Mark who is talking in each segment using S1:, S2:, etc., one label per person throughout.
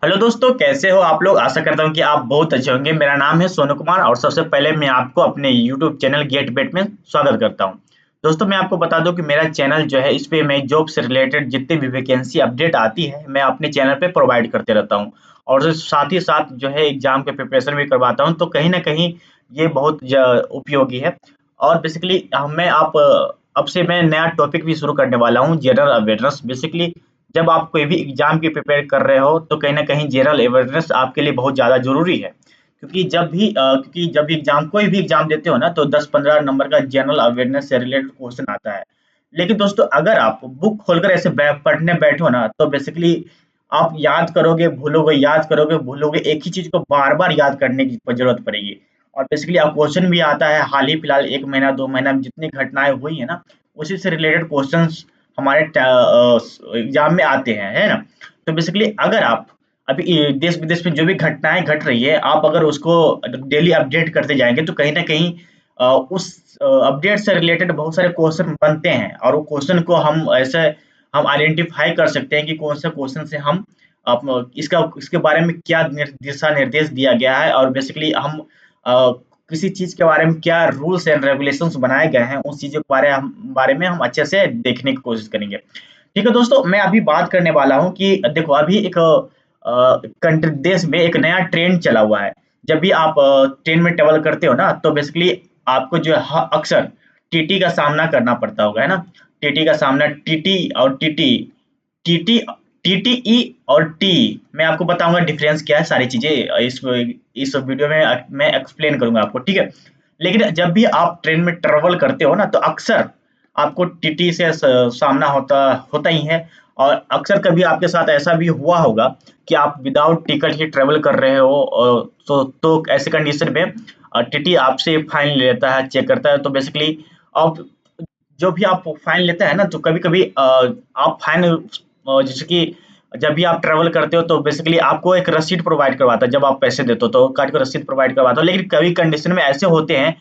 S1: Hello दोस्तों, कैसे हो आप लोग। आशा करता हूँ कि आप बहुत अच्छे होंगे। मेरा नाम है सोनू कुमार और सबसे पहले मैं आपको अपने यूट्यूब चैनल गेट बेट में स्वागत करता हूँ। दोस्तों, मैं आपको बता दूं कि मेरा चैनल जो है, इस पे मैं जॉब से रिलेटेड जितनी भी वैकेंसी अपडेट आती है मैं अपने चैनल पे प्रोवाइड करते रहता हूँ। और साथ ही साथ जो है एग्जाम के प्रिपरेशन भी करवाता हूँ, तो कहीं ना कहीं ये बहुत उपयोगी है। और बेसिकली मैं आप अब से मैं नया टॉपिक भी शुरू करने वाला हूँ, जनरल अवेयरनेस। बेसिकली जब आप कोई भी एग्जाम की प्रिपेयर कर रहे हो तो कहीं न कहीं जनरल अवेयरनेस आपके लिए बहुत ज़्यादा ज़रूरी है। क्योंकि जब भी एग्जाम कोई भी एग्जाम देते हो ना, तो 10-15 नंबर का जनरल अवेयरनेस से रिलेटेड क्वेश्चन आता है। लेकिन दोस्तों, अगर आप बुक खोलकर ऐसे पढ़ने बैठो ना, तो बेसिकली आप याद करोगे भूलोगे, याद करोगे भूलोगे, एक ही चीज को बार बार याद करने की जरूरत पड़ेगी। और बेसिकली आप क्वेश्चन भी आता है हाल ही फिलहाल 1 महीना 2 महीना में जितनी घटनाएं हुई है ना, उसी से रिलेटेड क्वेश्चंस हमारे एग्जाम में आते हैं, है ना। तो बेसिकली अगर आप अभी ये देश विदेश में जो भी घटनाएं घट रही है, आप अगर उसको डेली अपडेट करते जाएंगे तो कहीं ना कहीं उस अपडेट से रिलेटेड बहुत सारे क्वेश्चन बनते हैं, और वो क्वेश्चन को हम आइडेंटिफाई कर सकते हैं कि कौन सा क्वेश्चन से हम इसका इसके बारे में क्या दिशा निर्देश दिया गया है, और बेसिकली हम किसी चीज के बारे में क्या रूल्स एंड रेगुलेशंस बनाए गए हैं, उस चीजों के बारे में हम अच्छे से देखने की कोशिश करेंगे। ठीक है दोस्तों, मैं अभी बात करने वाला हूँ कि देखो, अभी एक कंट्री देश में एक नया ट्रेंड चला हुआ है। जब भी आप ट्रेन में ट्रेवल करते हो ना, तो बेसिकली आपको जो है अक्सर टीटी का सामना करना पड़ता होगा, है ना। टीटी का सामना, टीटी और टीटी, टीटी टीटीई और टी, मैं आपको बताऊंगा डिफरेंस क्या है, सारी चीजें इस वीडियो में मैं एक्सप्लेन करूंगा आपको, ठीक है। लेकिन जब भी आप ट्रेन में ट्रेवल करते हो ना, तो अक्सर आपको टीटी से सामना होता होता ही है। और अक्सर कभी आपके साथ ऐसा भी हुआ होगा कि आप विदाउट टिकट ही ट्रेवल कर रहे हो, तो ऐसे कंडीशन में टीटी आपसे फाइन ले लेता है, चेक करता है। तो बेसिकली अब जो भी आप फाइन लेता है ना, तो कभी कभी आप फाइन जैसे कि जब भी आप ट्रेवल करते हो तो बेसिकली आपको एक रसीद प्रोवाइड करवाता है। जब आप पैसे देते हो तो काट कर रसीद प्रोवाइड करवाता हो। लेकिन कभी कंडीशन में ऐसे होते हैं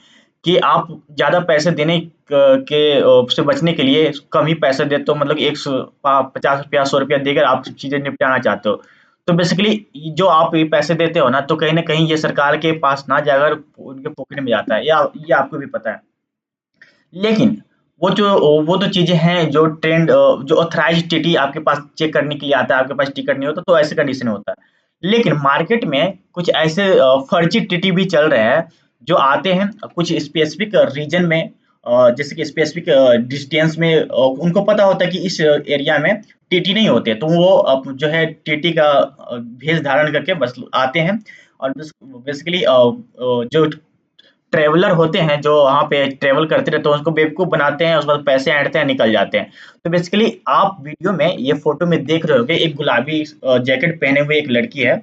S1: कि आप ज्यादा पैसे देने से बचने के लिए कम ही पैसे देते हो, मतलब 50 रुपया 100 रुपया देकर आप चीजें निपटाना चाहते हो। तो बेसिकली जो आप ये पैसे देते हो ना, तो कहीं ना कहीं ये सरकार के पास ना जाकर उनके पॉकेट में जाता है, या ये आपको भी पता है। लेकिन वो तो चीजें हैं जो जो ऑथराइज्ड टीटी आपके पास चेक करने के लिए आता है, आपके पास टिकट नहीं होता, तो ऐसे कंडीशन में होता है। लेकिन मार्केट में कुछ ऐसे फर्जी टीटी भी चल रहे हैं, जो आते हैं कुछ स्पेसिफिक रीजन में, जैसे कि स्पेसिफिक डिस्टेंस में, उनको पता होता है कि इस एरिया में टीटी नहीं होते, तो वो जो है टीटी का भेष धारण करके बस आते हैं। और बेसिकली जो ट्रेवलर होते हैं जो वहाँ पे ट्रेवल करते रहते हैं, उसको बेवकूफ बनाते हैं, उसके बाद पैसे ऐंठते हैं, निकल जाते हैं। तो बेसिकली आप वीडियो में ये फोटो में देख रहे होगे, एक गुलाबी जैकेट पहने हुए एक लड़की है।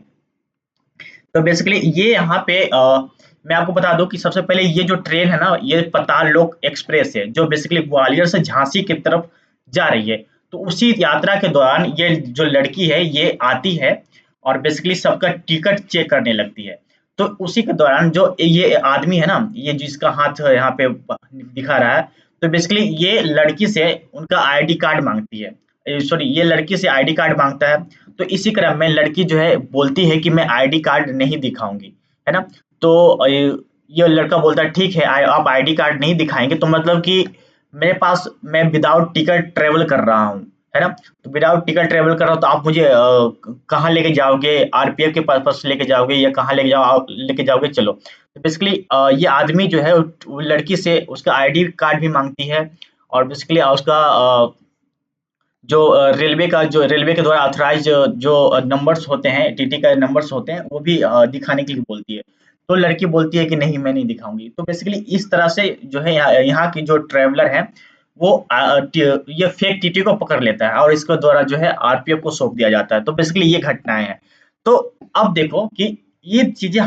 S1: तो बेसिकली ये यहाँ पे मैं आपको बता दूं कि सबसे पहले ये जो ट्रेन है ना, ये पाताल लोक एक्सप्रेस है, जो बेसिकली ग्वालियर से झांसी की तरफ जा रही है। तो उसी यात्रा के दौरान ये जो लड़की है ये आती है, और बेसिकली सबका टिकट चेक करने लगती है। तो उसी के दौरान जो ये आदमी है ना, ये जिसका हाथ यहाँ पे दिखा रहा है, तो बेसिकली ये लड़की से उनका आईडी कार्ड मांगती है, सॉरी, ये लड़की से आईडी कार्ड मांगता है। तो इसी क्रम में लड़की जो है बोलती है कि मैं आईडी कार्ड नहीं दिखाऊंगी, है ना। तो ये लड़का बोलता है ठीक है, आप आईडी कार्ड नहीं दिखाएंगे तो मतलब कि मेरे पास, मैं विदाउट टिकट ट्रेवल कर रहा हूँ, है ना। तो विदाउट टिकट ट्रेवल कर रहा हूँ, तो आप मुझे कहाँ लेके जाओगे, आरपीएफ के पास लेके जाओगे, या कहाँ लेके जाओगे, चलो। तो बेसिकली ये आदमी जो है वो लड़की से उसका आईडी कार्ड भी मांगती है, और बेसिकली उसका जो रेलवे के द्वारा ऑथराइज जो नंबर्स होते हैं, टीटी का नंबर्स होते हैं, वो भी दिखाने के लिए बोलती है। तो लड़की बोलती है कि नहीं, मैं नहीं दिखाऊंगी। तो बेसिकली इस तरह से जो है यहाँ की जो ट्रेवलर है वो ये फेक टीटी को पकड़ लेता है, और इसके द्वारा जो है आरपीएफ को सौंप दिया जाता है। तो बेसिकली ये घटनाएं हैं। तो अब देखो कि ये चीजें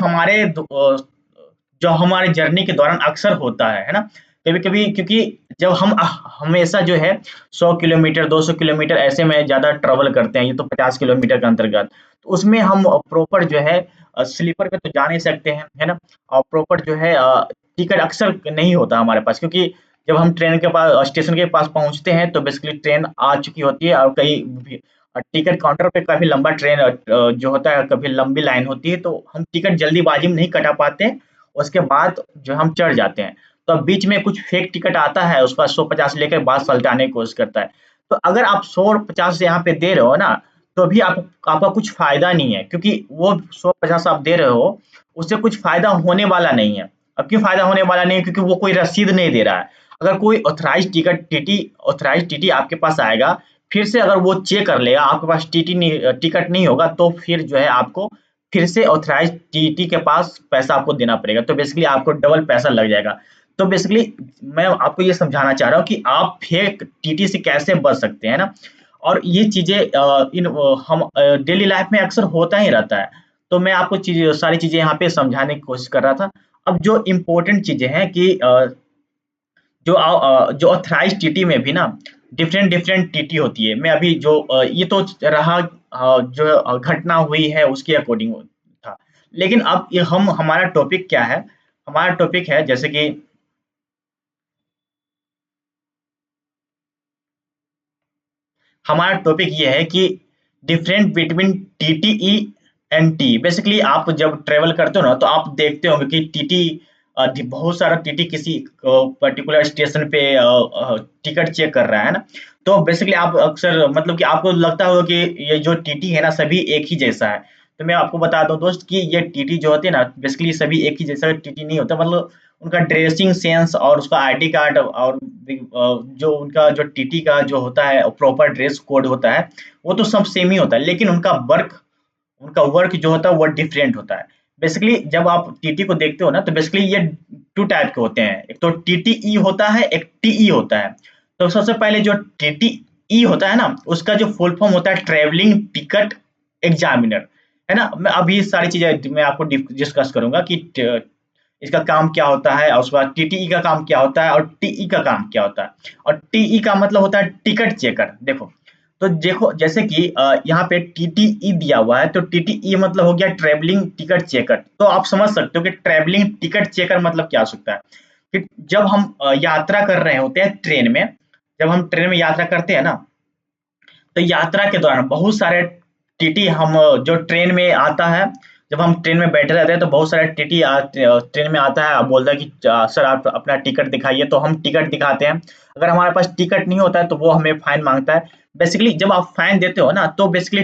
S1: जो हमारे जर्नी के दौरान अक्सर होता है ना। कभी कभी क्योंकि जब हम हमेशा जो है 100 किलोमीटर 200 किलोमीटर ऐसे में ज्यादा ट्रेवल करते हैं, ये तो 50 किलोमीटर के अंतर्गत, तो उसमें हम प्रॉपर जो है स्लीपर में तो जा नहीं सकते हैं, है ना। और प्रॉपर जो है टिकट अक्सर नहीं होता हमारे पास, क्योंकि जब हम ट्रेन के पास स्टेशन के पास पहुंचते हैं तो बेसिकली ट्रेन आ चुकी होती है, और कई टिकट काउंटर पे काफी लंबा ट्रेन जो होता है, कभी लंबी लाइन होती है, तो हम टिकट जल्दीबाजी में नहीं कटा पाते, उसके बाद जो हम चढ़ जाते हैं। तो अब बीच में कुछ फेक टिकट आता है, उसका 150 लेकर बाद सलटाने की कोशिश करता है। तो अगर आप 100 और 50 यहाँ पे दे रहे हो ना, तो भी आपका कुछ फायदा नहीं है, क्योंकि वो 100-50 आप दे रहे हो, उससे कुछ फायदा होने वाला नहीं है। अब क्यों फायदा होने वाला नहीं है? क्योंकि वो कोई रसीद नहीं दे रहा है। अगर कोई ऑथराइज टीटी आपके पास आएगा, फिर से अगर वो चेक कर लेगा, आपके पास टिकट नहीं होगा, तो फिर जो है आपको फिर से ऑथराइज टीटी के पास पैसा आपको देना पड़ेगा। तो बेसिकली आपको डबल पैसा लग जाएगा। तो बेसिकली मैं आपको ये समझाना चाह रहा हूँ कि आप फेक टीटी से कैसे बच सकते हैं ना। और ये चीजें हम डेली लाइफ में अक्सर होता ही रहता है। तो मैं आपको सारी चीजें यहाँ पे समझाने की कोशिश कर रहा था। अब जो इम्पोर्टेंट चीजें हैं कि जो ऑथराइज टीटी में भी ना डिफरेंट डिफरेंट टीटी होती है। मैं अभी जो ये तो रहा जो घटना हुई है उसके अकॉर्डिंग था। लेकिन अब ये हम हमारा टॉपिक क्या है? हमारा टॉपिक है जैसे कि हमारा टॉपिक ये है कि different between TTE and T. Basically आप जब ट्रेवल करते हो ना, तो आप देखते होंगे कि टीटी बहुत सारा टीटी किसी पर्टिकुलर स्टेशन पे टिकट चेक कर रहा है ना। तो बेसिकली आप अक्सर मतलब कि आपको लगता होगा कि ये जो टीटी है ना, सभी एक ही जैसा है। तो मैं आपको बता दूं दोस्त कि ये टीटी जो होते हैं ना, बेसिकली सभी एक ही जैसा टीटी नहीं होता। मतलब उनका ड्रेसिंग सेंस और उसका आईडी कार्ड और जो उनका जो टीटी का जो होता है प्रॉपर ड्रेस कोड होता है, वो तो सब सेम ही होता है, लेकिन उनका वर्क जो होता है वो डिफरेंट होता है। बेसिकली जब आप टीटी को देखते हो ना, तो बेसिकली ये टू टाइप के होते हैं। एक तो टीटीई होता है, एक टीई होता है। तो सबसे पहले जो टीटीई होता है ना, उसका जो फुल फॉर्म होता है ट्रेवलिंग टिकट एग्जामिनर, है ना। मैं अभी सारी चीजें मैं आपको डिस्कस करूंगा कि इसका काम क्या होता है, और उसके बाद टीटीई का काम क्या होता है, और टीई का काम क्या होता है। और टीई का मतलब होता है टिकट चेकर। देखो जैसे कि यहाँ पे टीटीई दिया हुआ है, तो टीटीई मतलब हो गया ट्रेवलिंग टिकट चेकर। तो आप समझ सकते हो कि ट्रेवलिंग टिकट चेकर मतलब क्या हो सकता है। कि जब हम यात्रा कर रहे होते हैं ट्रेन में, जब हम ट्रेन में यात्रा करते हैं ना, तो यात्रा के दौरान बहुत सारे टीटी हम जो ट्रेन में आता है, जब हम ट्रेन में बैठे रहते हैं तो बहुत सारे टीटी ट्रेन में आता है और बोलता है कि सर आप अपना टिकट दिखाइए। तो हम टिकट दिखाते हैं। अगर हमारे पास टिकट नहीं होता है तो वो हमें फाइन मांगता है। बेसिकली जब आप फाइन देते हो ना, तो बेसिकली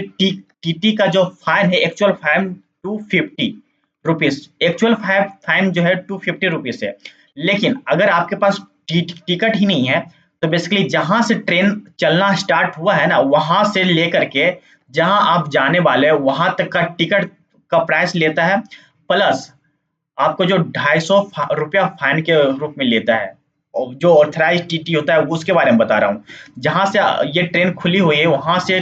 S1: टीटी का जो फाइन है, actual fine 250 rupees, actual fine जो है 250 रुपीज है। लेकिन अगर आपके पास टिकट ही नहीं है, तो बेसिकली जहां से ट्रेन चलना स्टार्ट हुआ है ना, वहां से लेकर के जहां आप जाने वाले हैं वहां तक का टिकट का प्राइस लेता है, प्लस आपको जो 250 रुपया फाइन के रूप में लेता है। और जो ऑथराइज टीटी होता है उसके बारे में बता रहा हूँ। जहां से ये ट्रेन खुली हुई है, वहां से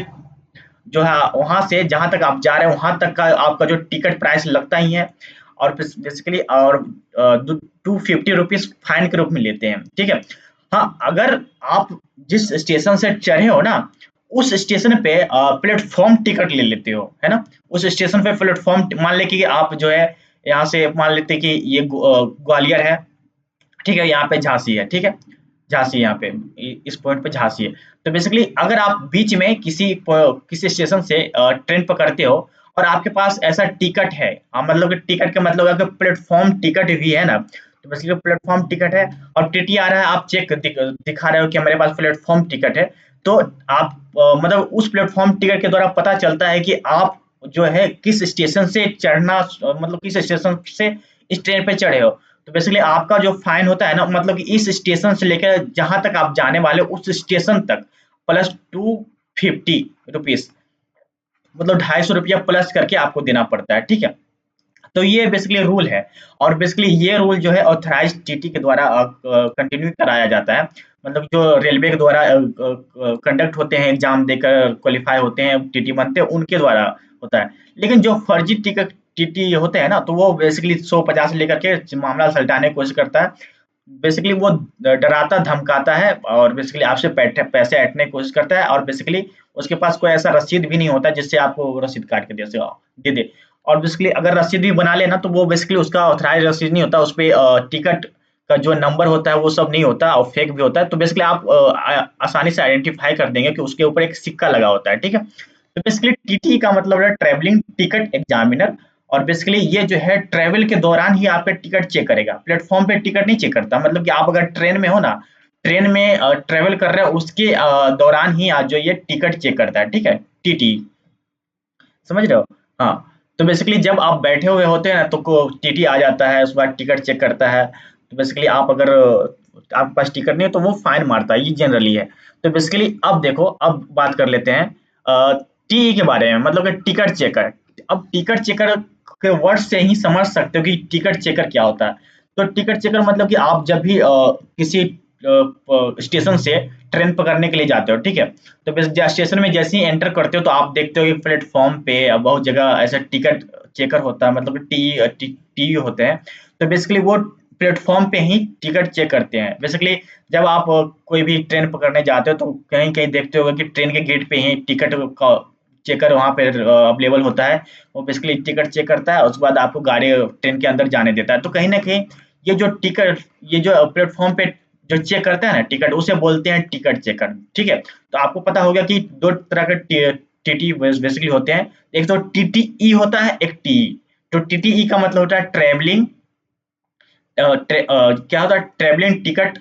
S1: जो है, वहां से जहां तक आप जा रहे हैं वहां तक का आपका जो टिकट प्राइस लगता ही है। और बेसिकली और 250 रुपीज फाइन के रूप में लेते हैं, ठीक है। हाँ, अगर आप जिस स्टेशन से चढ़े हो ना, उस स्टेशन पे प्लेटफॉर्म टिकट ले लेते हो, है ना। उस स्टेशन पे प्लेटफॉर्म मान ले कि आप जो है यहाँ से मान लेते कि ये ग्वालियर है, ठीक है, यहाँ पे झांसी है, ठीक है। झांसी यहाँ पे इस पॉइंट पे झांसी है। तो बेसिकली अगर आप बीच में किसी स्टेशन से ट्रेन पकड़ते हो और आपके पास ऐसा टिकट है, मतलब कि टिकट का मतलब है कि प्लेटफॉर्म टिकट भी है ना। तो बेसिकली प्लेटफॉर्म टिकट है और टीटी आ रहा है, आप दिखा रहे हो कि हमारे पास प्लेटफॉर्म टिकट है। तो आप मतलब उस प्लेटफॉर्म टिकट के द्वारा पता चलता है कि आप जो है किस स्टेशन से चढ़ना, मतलब किस स्टेशन से इस ट्रेन पे चढ़े हो। तो बेसिकली आपका जो फाइन होता है ना, मतलब कि इस स्टेशन से लेकर जहां तक आप जाने वाले हो, उस स्टेशन तक प्लस 250 रुपीज, मतलब 250 रुपया प्लस करके आपको देना पड़ता है, ठीक है। तो ये बेसिकली रूल है। और बेसिकली ये रूल जो है ऑथराइज टीटी के द्वारा कंटिन्यू कराया जाता है। मतलब जो रेलवे के द्वारा कंडक्ट होते हैं, एग्जाम देकर क्वालिफाई होते हैं, टीटी बनते हैं, उनके द्वारा होता है। लेकिन जो फर्जी टिकट टीटी होते हैं ना, तो वो बेसिकली 100-50 लेकर के मामला सलटाने की कोशिश करता है। बेसिकली वो डराता धमकाता है और बेसिकली आपसे पैसे ऐंठने की कोशिश करता है। और बेसिकली उसके पास कोई ऐसा रसीद भी नहीं होता जिससे आपको रसीद काट के दे दे। और बेसिकली अगर रसीद भी बना लेना, तो वो बेसिकली उसका ऑथराइज रसीद नहीं होता, उस पे टिकट का जो नंबर होता है वो सब नहीं होता और फेक भी होता है। तो बेसिकली आप आसानी से आइडेंटिफाई कर देंगे कि उसके ऊपर एक सिक्का लगा होता है, ठीक है। तो बेसिकली टीटी का मतलब है ट्रैवलिंग टिकट एग्जामिनर। और बेसिकली ये जो है ट्रैवल के दौरान ही आपका टिकट चेक करेगा, प्लेटफॉर्म पे टिकट नहीं चेक करता। मतलब कि आप अगर ट्रेन में हो ना, ट्रेन में ट्रेवल कर रहे हो, उसके दौरान ही आज जो ये टिकट चेक करता है, ठीक है, टीटी, समझ रहे हो? हाँ, तो बेसिकली जब आप बैठे हुए होते हैं ना तो को टीटी आ जाता है, उसके बाद टिकट चेक करता है। तो बेसिकली आप अगर आपके पास टिकट नहीं है तो वो फाइन मारता है, ये जनरली है। तो बेसिकली अब देखो, अब बात कर लेते हैं टीई के बारे में, मतलब कि टिकट चेकर। अब टिकट चेकर के वर्ड से ही समझ सकते हो कि टिकट चेकर क्या होता है। तो टिकट चेकर मतलब कि आप जब भी किसी स्टेशन से ट्रेन पकड़ने के लिए जाते हो, ठीक है, तो बस स्टेशन में जैसे ही एंटर करते हो तो आप देखते हो कि प्लेटफॉर्म पे बहुत जगह ऐसा टिकट चेकर होता है, मतलब कि टी होते हैं। तो बेसिकली वो प्लेटफॉर्म पे ही टिकट चेक करते हैं। बेसिकली जब आप कोई भी ट्रेन पकड़ने जाते हो तो कहीं कहीं देखते होगे कि ट्रेन के गेट पे ही टिकट का चेकर वहाँ पे अवेलेबल होता है। वो बेसिकली टिकट चेक करता है, उसके बाद आपको गाड़ी ट्रेन के अंदर जाने देता है। तो कहीं ना कहीं ये जो टिकट, ये जो प्लेटफॉर्म पे जो चेक करता है ना टिकट, उसे बोलते हैं टिकट चेकर, ठीक है। तो आपको पता होगा कि दो तरह के टीटी बेसिकली होते हैं। एक तो टीटीई होता है, एक टीई। तो टीटीई का मतलब होता है ट्रेवलिंग क्या होता है, ट्रेवलिंग टिकट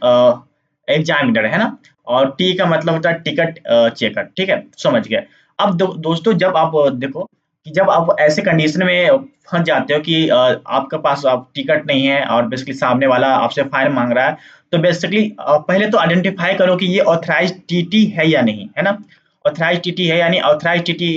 S1: एग्जामिनर, है ना। और टी का मतलब होता है टिकट चेकर, ठीक है, समझ गए। अब दोस्तों, जब आप देखो कि जब आप ऐसे कंडीशन में फंस जाते हो कि आपके पास अब टिकट नहीं है और बेसिकली सामने वाला आपसे फाइन मांग रहा है, तो बेसिकली पहले तो आइडेंटिफाई करो कि ये ऑथराइज टीटी है या नहीं, है ना। ऑथराइज टीटी है, यानी ऑथराइज टीटी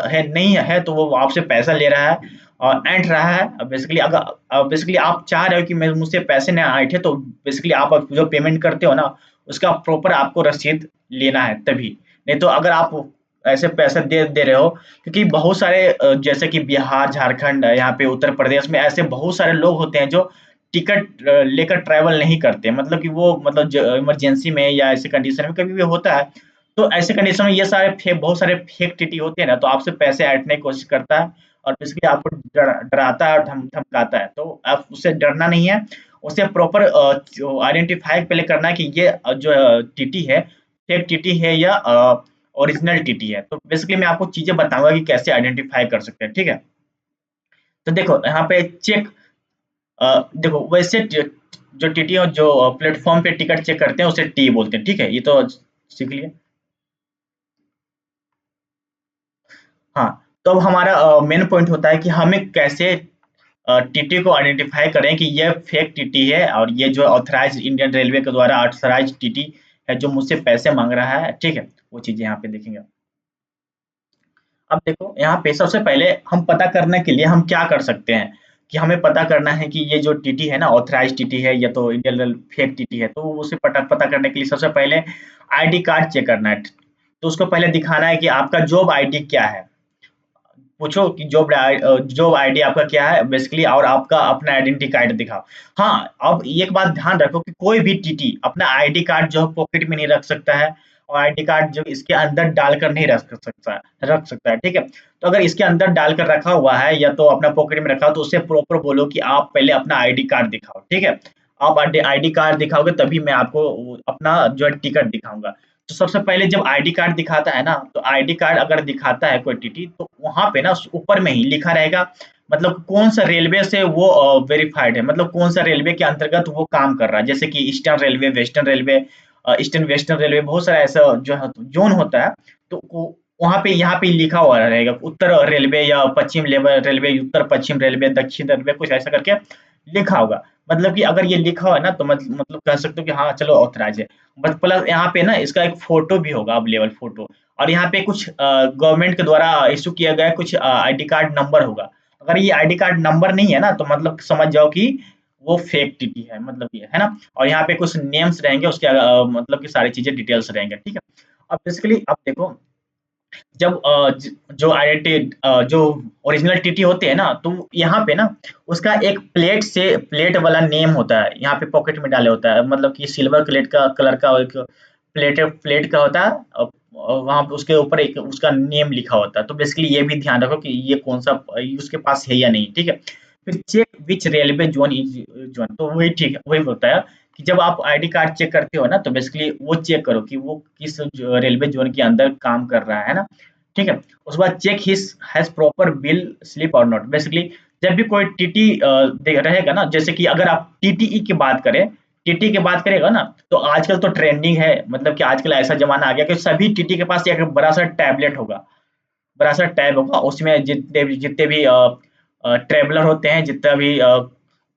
S1: है नहीं है तो वो आपसे पैसा ले रहा है और ऐंठ रहा है। बेसिकली अगर बेसिकली आप चाह रहे हो कि मैं मुझसे पैसे ना ऐंठे, तो बेसिकली आप जो पेमेंट करते हो ना, उसका प्रॉपर आपको रसीद लेना है तभी। नहीं तो अगर आप ऐसे पैसे दे दे रहे हो, क्योंकि बहुत सारे जैसे कि बिहार, झारखंड, यहाँ पे उत्तर प्रदेश में ऐसे बहुत सारे लोग होते हैं जो टिकट लेकर ट्रैवल नहीं करते। मतलब कि वो मतलब इमरजेंसी में या ऐसे कंडीशन में कभी भी होता है। तो ऐसे कंडीशन में ये सारे फेक, बहुत सारे फेक टीटी होते हैं ना, तो आपसे पैसे ऐंठने की कोशिश करता है और बेसिकली आपको डराता है और धमकाता है। तो आप उससे डरना नहीं है, उसे प्रॉपर आइडेंटिफाई पहले करना है कि ये जो टीटी है, फेक टीटी है या ओरिजिनल टीटी है। तो बेसिकली मैं आपको चीजें बताऊंगा कि कैसे आइडेंटिफाई कर सकते हैं, ठीक है। तो देखो यहाँ पे चेक, देखो वैसे जो टीटी जो प्लेटफॉर्म पे टिकट चेक करते हैं उसे टी बोलते हैं, ठीक है, ये तो सीख लिया। हाँ, तो अब हमारा मेन पॉइंट होता है कि हमें कैसे टीटी को आइडेंटिफाई करें कि ये फेक टीटी है और ये जो ऑथराइज इंडियन रेलवे के द्वारा ऑथराइज टीटी है जो मुझसे पैसे मांग रहा है, ठीक है। वो चीजें यहाँ पे देखेंगे। अब देखो यहाँ पे सबसे पहले हम पता करने के लिए हम क्या कर सकते हैं कि हमें पता करना है कि ये जो टीटी है ना, ऑथराइज टीटी है या तो इंडियन फेक टीटी है। तो उसे पता पता करने के लिए सबसे पहले आईडी कार्ड चेक करना है। तो उसको पहले दिखाना है कि आपका जॉब आईडी क्या है। पूछो कि जॉब आईडी आपका क्या है बेसिकली, और आपका अपना आइडेंटिटी कार्ड दिखाओ। हाँ, अब एक बात ध्यान रखो कि कोई भी टीटी अपना आईडी कार्ड जो है पॉकेट में नहीं रख सकता है, और आईडी कार्ड जो इसके अंदर डालकर नहीं रख सकता है, ठीक है। तो अगर इसके अंदर डालकर रखा हुआ है या तो अपना पॉकेट में रखा हो, तो उससे प्रॉपर बोलो कि आप पहले अपना आईडी कार्ड दिखाओ, ठीक है। आप आईडी कार्ड दिखाओगे तभी मैं आपको अपना जो है टिकट दिखाऊंगा। तो सबसे पहले जब आईडी कार्ड दिखाता है ना, तो आईडी कार्ड अगर दिखाता है कोई टीटी, तो वहां पे ना ऊपर में ही लिखा रहेगा, मतलब कौन सा रेलवे से वो वेरीफाइड है, मतलब कौन सा रेलवे के अंतर्गत वो काम कर रहा है। जैसे कि eastern railway, western railway, eastern western railway, बहुत सारा ऐसा जो है जोन होता है। तो वहां पे यहाँ पे लिखा हुआ रहेगा उत्तर रेलवे या पश्चिम रेलवे, उत्तर पश्चिम रेलवे, दक्षिण रेलवे, कुछ ऐसा करके लिखा होगा। मतलब कि अगर ये लिखा हुआ है ना, तो मतलब कह सकते हो कि हाँ चलो ऑथराइज है। बस प्लस यहाँ पे ना इसका एक फोटो भी होगा, अवेलेबल फोटो। और यहाँ पे कुछ गवर्नमेंट के द्वारा इशू किया गया कुछ आईडी कार्ड नंबर होगा। अगर ये आईडी कार्ड नंबर नहीं है ना, तो मतलब समझ जाओ कि वो फेक टीटी है, मतलब ये है ना। और यहाँ पे कुछ नेम्स रहेंगे उसके मतलब कि सारी चीजें डिटेल्स रहेंगे, ठीक है। अब बेसिकली अब देखो, जब जो आईडेंटिटी जो ओरिजिनल टीटी होते हैं ना, तो यहाँ पे ना उसका एक प्लेट से प्लेट वाला नेम होता है, यहाँ पे पॉकेट में डाले होता है। मतलब कि सिल्वर प्लेट का कलर का एक प्लेट प्लेट का होता है, और वहाँ पे उसके ऊपर एक उसका नेम लिखा होता है। तो बेसिकली ये भी ध्यान रखो कि ये कौन सा उसके पास है या नहीं, ठीक है। फिर check which railway zone is zone, तो वही ठीक है, वही होता है कि जब आप आईडी कार्ड चेक करते हो ना, तो बेसिकली वो चेक करो कि वो किस रेलवे जोन के अंदर काम कर रहा है ना। ठीक है। उसके बाद check his has proper bill slip और नॉट। बेसिकली जब भी कोई टीटी रहेगा ना, जैसे कि अगर आप टीटीई की बात करें, टीटी की बात करेगा ना, तो आजकल तो ट्रेंडिंग है, मतलब कि आजकल ऐसा जमाना आ गया कि सभी टीटी के पास एक बड़ा सा टैबलेट होगा, बड़ा सा टैब होगा, उसमें जितने भी ट्रेवलर होते हैं, जितना भी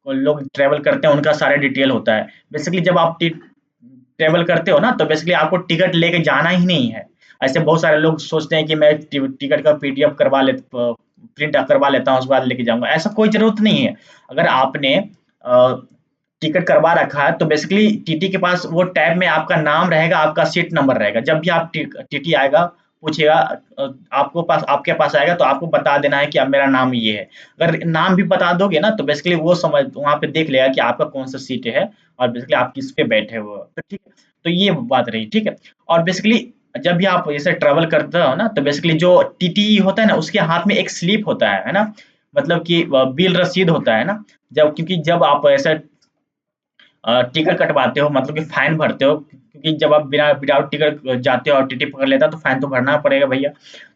S1: लोग ट्रेवल करते हैं, उनका सारा डिटेल होता है। बेसिकली जब आप ट्रेवल करते हो ना, तो बेसिकली आपको टिकट लेके जाना ही नहीं है। ऐसे बहुत सारे लोग सोचते हैं कि मैं टिकट का पीडीएफ करवा ले, प्रिंट करवा लेता हूँ, उसके बाद लेके जाऊंगा। ऐसा कोई जरूरत नहीं है। अगर आपने टिकट करवा रखा है, तो बेसिकली टीटी के पास वो टैब में आपका नाम रहेगा, आपका सीट नंबर रहेगा। जब भी आप टीटी आएगा, पूछेगा, आपके पास आएगा, तो आपको बता देना है कि अब मेरा नाम ये है। अगर नाम भी बता दोगे ना, तो बेसिकली वो समझ वहाँ पे देख लेगा कि आपका कौन सा सीट है, और बेसिकली आप किस पे बैठे हुए हो। तो ठीक है, तो ये बात रही। ठीक है। और बेसिकली जब भी आप ऐसे ट्रेवल करते हो ना, तो बेसिकली जो टीटी होता है ना, उसके हाथ में एक स्लिप होता है ना, मतलब कि बिल रसीद होता है ना। जब क्योंकि जब आप ऐसा टिकट कटवाते हो, मतलब कि फाइन भरते हो, क्योंकि जब आप बिना विदाउट टिकट जाते हो और टीटी पकड़ लेता है, तो फाइन तो भरना पड़ेगा भैया।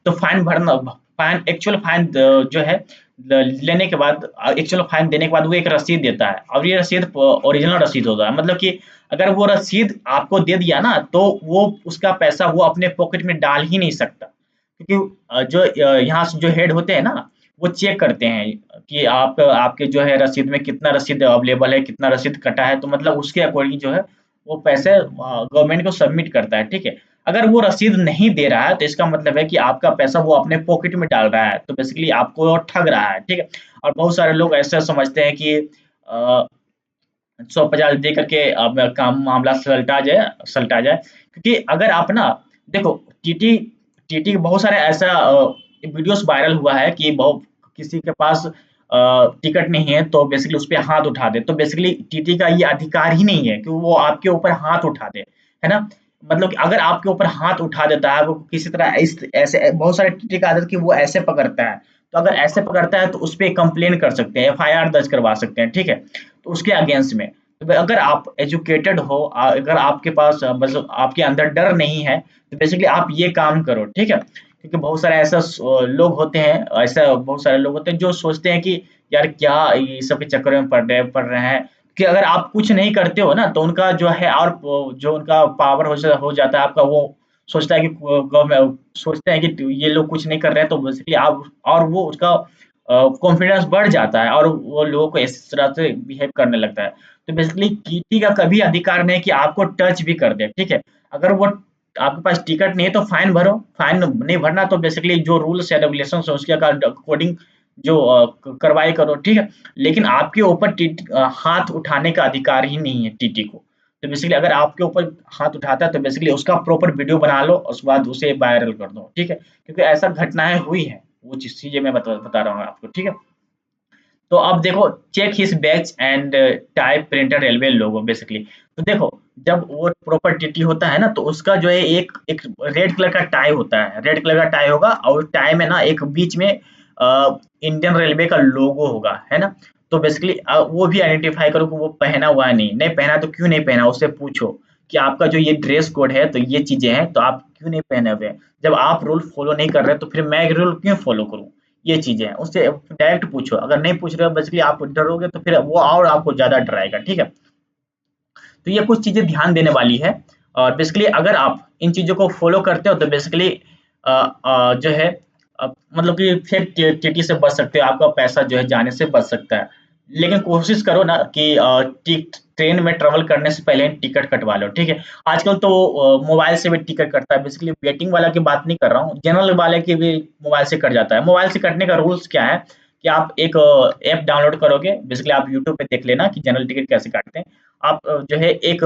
S1: तो फाइन भरना, फाइन एक्चुअल फाइन जो है लेने के बाद, एक्चुअल फाइन देने के बाद वो एक रसीद देता है, और ये रसीद ओरिजिनल रसीद होता है। मतलब कि अगर वो रसीद आपको दे दिया ना, तो वो उसका पैसा वो अपने पॉकेट में डाल ही नहीं सकता, क्योंकि जो यहाँ से जो हेड होते हैं ना, वो चेक करते हैं कि आप आपके जो है रसीद में कितना रसीद अवेलेबल है, कितना रसीद कटा है, तो मतलब उसके अकॉर्डिंग जो है वो पैसे गवर्नमेंट को सबमिट करता है। ठीक है। अगर वो रसीद नहीं दे रहा है, तो इसका मतलब है कि आपका पैसा वो अपने पॉकेट में डाल रहा है, तो बेसिकली आपको ठग रहा है। ठीक है। और बहुत सारे लोग ऐसा समझते हैं कि 150 दे करके अब काम मामला सलटा जाए, क्योंकि अगर आप ना देखो, टीटी टीटी बहुत सारे ऐसा वीडियोस वायरल हुआ है कि बहुत किसी के पास टिकट नहीं है, तो बेसिकली उस पे हाथ उठा दे। तो बेसिकली टीटी का ये अधिकार ही नहीं है कि वो आपके ऊपर हाथ उठा दे, है ना। मतलब कि अगर आपके ऊपर हाथ उठा देता है वो किसी तरह, इस ऐसे बहुत सारे टीटी का आदत कि वो ऐसे पकड़ता है, तो अगर ऐसे पकड़ता है तो उस पे कंप्लेन कर सकते हैं, एफआईआर दर्ज करवा सकते हैं। ठीक है। तो उसके अगेंस्ट में, तो अगर आप एजुकेटेड हो, अगर आपके पास मतलब आपके अंदर डर नहीं है, तो बेसिकली आप ये काम करो। ठीक है। क्योंकि बहुत सारे ऐसा लोग होते हैं, ऐसा बहुत सारे लोग होते हैं जो सोचते हैं कि यार क्या ये सब के चक्कर में पड़ रहे हैं, कि अगर आप कुछ नहीं करते हो ना, तो उनका जो है, और जो उनका पावर हो जाता है आपका, वो सोचता है कि गवर्नमेंट सोचते हैं कि ये लोग कुछ नहीं कर रहे हैं, तो बेसिकली आप, और वो उसका कॉन्फिडेंस बढ़ जाता है, और वो लोगों को इस तरह से बिहेव करने लगता है। तो बेसिकली टीटी का कभी अधिकार नहीं है कि आपको टच भी कर दे। ठीक है। अगर वो आपके पास टिकट नहीं है, तो फाइन भरो, फाइन नहीं भरना तो बेसिकली जो रूल्स है रेगुलेशन है उसके अकॉर्डिंग जो कार्रवाई करो। ठीक है। लेकिन आपके ऊपर हाथ उठाने का अधिकार ही नहीं है टीटी को। तो बेसिकली अगर आपके ऊपर हाथ उठाता है, तो बेसिकली उसका प्रॉपर वीडियो बना लो, उसके बाद उसे वायरल कर दो। ठीक है। क्योंकि ऐसा घटनाएं हुई है, वो चीजें मैं बता रहा हूँ आपको। ठीक है। तो अब देखो, check his batch and type printer railway logo. Basically तो देखो, जब वो प्रॉपर टीटी होता है ना, तो उसका जो है एक एक रेड कलर का टाई होता है, रेड कलर का टाई होगा, और टाई में ना एक बीच में इंडियन रेलवे का लोगो होगा, है ना। तो बेसिकली वो भी आइडेंटिफाई करो कि वो पहना हुआ है, नहीं नहीं पहना, तो क्यों नहीं पहना, उससे पूछो कि आपका जो ये ड्रेस कोड है, तो ये चीजें हैं, तो आप क्यों नहीं पहने हुए हैं। जब आप रूल फॉलो नहीं कर रहे, तो फिर मैं रूल क्यों फॉलो करूँ। ये चीजें हैं, उससे डायरेक्ट पूछो। अगर नहीं पूछ रहे हो, बेसिकली आप डरोगे, तो फिर वो और आपको ज्यादा डराएगा। ठीक है। तो ये कुछ चीजें ध्यान देने वाली है। और बेसिकली अगर आप इन चीजों को फॉलो करते हो, तो बेसिकली जो है मतलब कि फिर टीटी से बच सकते हो, आपका पैसा जो है जाने से बच सकता है। लेकिन कोशिश करो ना कि ट्रेन में ट्रेवल करने से पहले टिकट कटवा लो। ठीक है। आजकल तो मोबाइल से भी टिकट कटता है। बेसिकली वेटिंग वाला की बात नहीं कर रहा हूँ, जनरल वाले की भी मोबाइल से कट जाता है। मोबाइल से कटने का रूल्स क्या है कि आप एक ऐप डाउनलोड करोगे। बेसिकली आप यूट्यूब पे देख लेना कि जनरल टिकट कैसे काटते हैं। आप जो है एक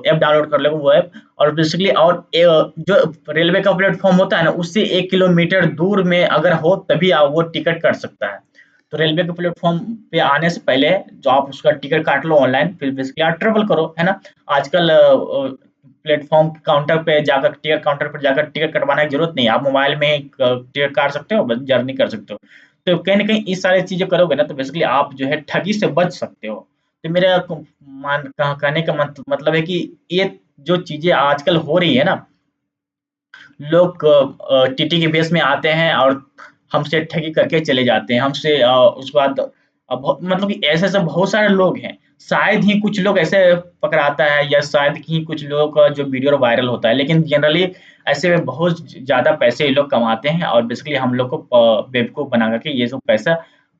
S1: ऐप डाउनलोड कर लोगे, वो ऐप, और बेसिकली और जो रेलवे का प्लेटफॉर्म होता है ना, उससे 1 किलोमीटर दूर में अगर हो, तभी वो टिकट कट सकता है। तो रेलवे के प्लेटफॉर्म पे आने से पहले जो आप उसका टिकट काट लो ऑनलाइन, फिर बेसिकली आप ट्रेवल करो, है ना। आजकल प्लेटफॉर्म काउंटर पे जाकर, टिकट काउंटर पर जाकर टिकट कटवाने की जरूरत नहीं है, आप मोबाइल में ही टिकट काट सकते हो, बस जर्नी कर सकते हो। तो कहीं ना कहीं इस सारी चीजें करोगे ना, तो बेसिकली आप जो है ठगी से बच सकते हो। तो मेरा कहने का मतलब है कि ये जो चीजें आजकल हो रही है ना, लोग टीटी के बेस में आते हैं और हमसे ठगी करके चले जाते हैं। हमसे उसके बाद मतलब कि ऐसे-ऐसे बहुत सारे लोग हैं। शायद ही कुछ लोग ऐसे पकड़ाता है या शायद ही कुछ लोगों का जो वीडियो वायरल होता है। लेकिन जनरली ऐसे में बहुत ज़्यादा पैसे ये लोग कमाते हैं और बेसिकली हम लोग को बेवकूफ़ बना कर के ये सब पैसा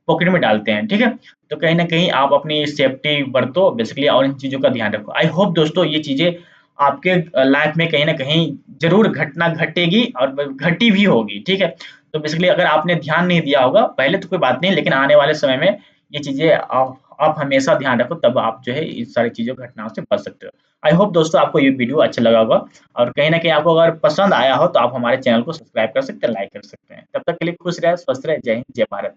S1: पॉकेट में डालते हैं, ठीक है? तो कहीं न कहीं आप अपनी सेफ्टी बरतो बेसिकली और इन चीज़ों का ध्यान रखो। आई होप दोस्तों ये चीज़ें आपके लाइफ़ में कहीं न कहीं ज़रूर घटना घटेगी और घटी भी होगी, ठीक है? तो बेसिकली अगर आपने ध्यान नहीं दिया होगा, पहले तो कोई बात नहीं, लेकिन आने वाले समय में ये चीज़ें आप हमेशा ध्यान रखो, तब आप जो है इस सारी चीज़ों घटनाओं से बच सकते हो। आई होप दोस्तों आपको ये वीडियो अच्छा लगा होगा और कहीं न कहीं आपको अगर पसंद आया हो तो आप हमारे चैनल को सब्सक्राइब कर सकते हैं, लाइक कर सकते हैं। तब तक के लिए खुश रहें, स्वस्थ रहें। जय हिंद, जय भारत।